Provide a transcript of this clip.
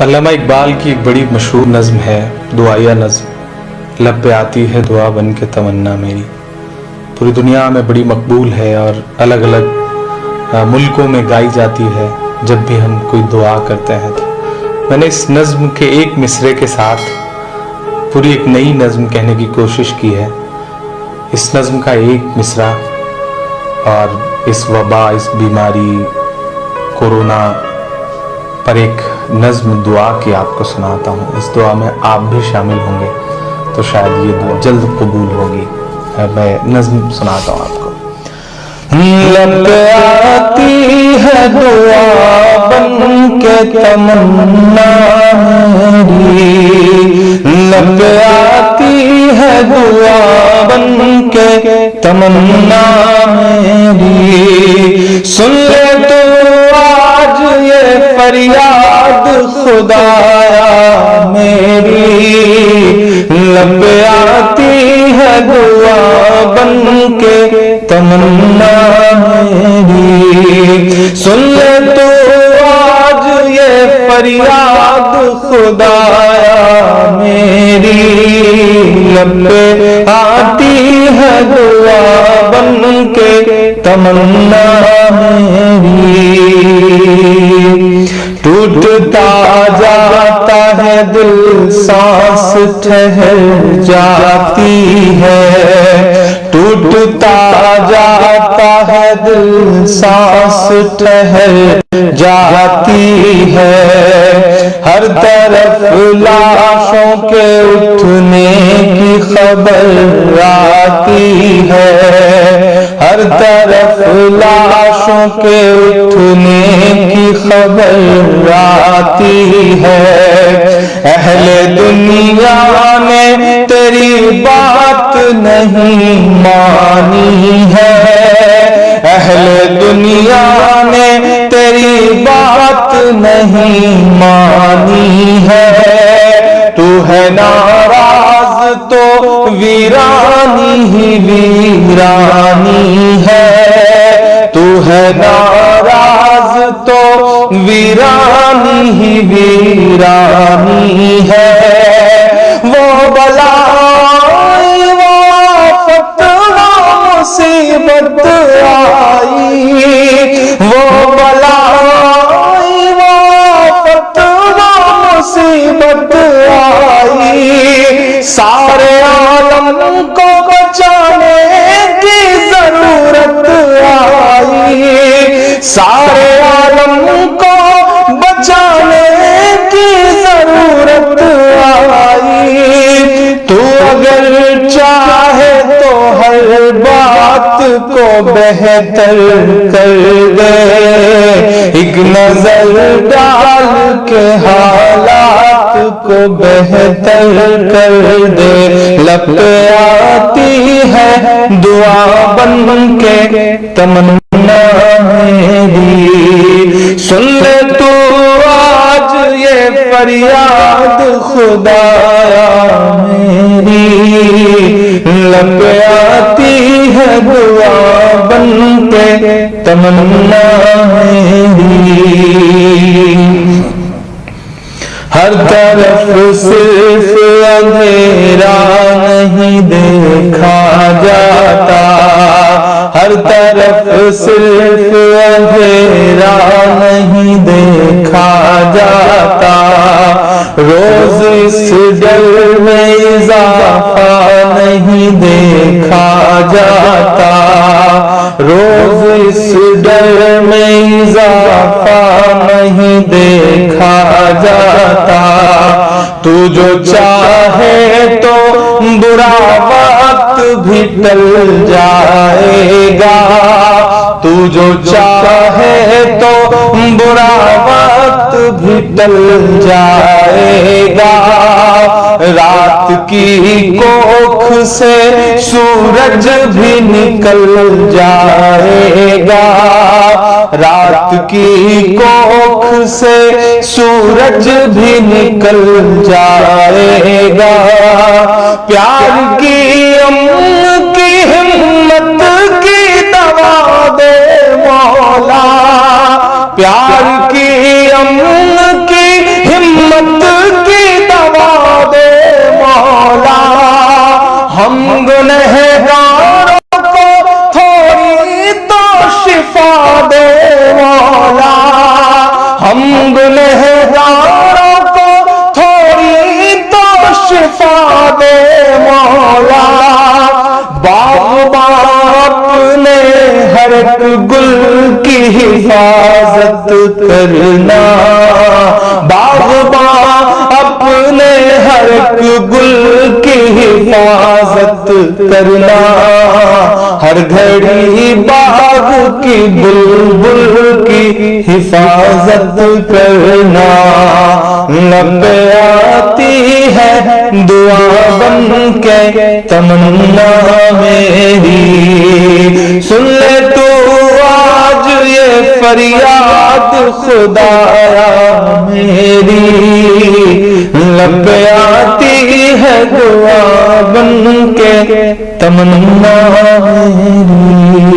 علامہ اقبال کی ایک بڑی مشہور نظم ہے دعائیہ نظم، لب پہ آتی ہے دعا بن کے تمنا میری، پوری دنیا میں بڑی مقبول ہے اور الگ الگ ملکوں میں گائی جاتی ہے جب بھی ہم کوئی دعا کرتے ہیں۔ تو میں نے اس نظم کے ایک مصرے کے ساتھ پوری ایک نئی نظم کہنے کی کوشش کی ہے۔ اس نظم کا ایک مصرع اور اس وبا، اس بیماری کورونا پر ایک نظم دعا کی آپ کو سناتا ہوں۔ اس دعا میں آپ بھی شامل ہوں گے تو شاید یہ دعا جلد قبول ہوگی۔ میں نظم سناتا ہوں آپ کو۔ لب آتی ہے دعا بن کے تمنا میری، لب آتی ہے دعا بن کے تمنا میری، سن لے تو آج یہ فریاد خدایا میری، لب آتی ہے دعا بن کے تمنا میری، سن لے تو آج یہ فریاد خدایا میری، لب آتی ہے دعا بن کے تمنا میری، ٹوٹتا جاتا ہے دل سانس ٹھہر جاتی ہے، ٹوٹتا جاتا ہے دل سانس ٹھہر جاتی ہے، ہر طرف لاشوں کے اٹھنے کی خبر آتی ہے، ہر طرف لاشوں کے اٹھنے کی خبر آتی ہے، اہل دنیا نے تیری بات نہیں مانی ہے، اہل دنیا نے تیری بات نہیں مانی ہے، تو ہے ناراض تو ویرانی ہی ویرانی ہے، تو ہے ناراض تو ویرانی ہی ویرانی ہے، وہ بلا وہ آفت وہ مصیبت آئی، وہ بلا وہ آفت وہ مصیبت آئی، سارے عالم کو بچانے کی ضرورت آئی، سارے عالم کو بچانے کی ضرورت آئی، تو اگر چاہے تو ہر بات کو بہتر کر دے، ایک نظر ڈال کے حالات کو بہتر کر دے، لب پہ آتی ہے دعا بن کے تمنا میری، سن لے تو آج یہ فریاد خدایا میری، لب آتی ہے دعا بن کے تمنا میری، ہر طرف صرف اندھیرا نہیں دیکھا جاتا، ہر طرف صرف اندھیرا نہیں دیکھا جاتا، روز اس ڈر میں اضافہ نہیں دیکھا جاتا، روز اس ڈر میں اضافہ نہیں دیکھا جاتا، تو جو چاہے تو برا وقت بھی ٹل جائے گا، تو جو چاہے تو برا وقت بھی ٹل جائے گا، رات کی کوکھ سے سورج بھی نکل جائے گا، رات کی کوکھ سے سورج بھی نکل جائے گا، پیار کی امن کی ہمت کی دوا دے مولا، پیار کی امن کی ہمت حفاظت کرنا، باغباں اپنے ہر ایک گل کی حفاظت کرنا، ہر گھڑی باغ کی بلبل کی حفاظت کرنا، لب آتی ہے دعا بن کے تمنا میری، سن لے تو آج یہ فریاد خدایا میری، لب آتی ہے دعا بن کے تمنا میری۔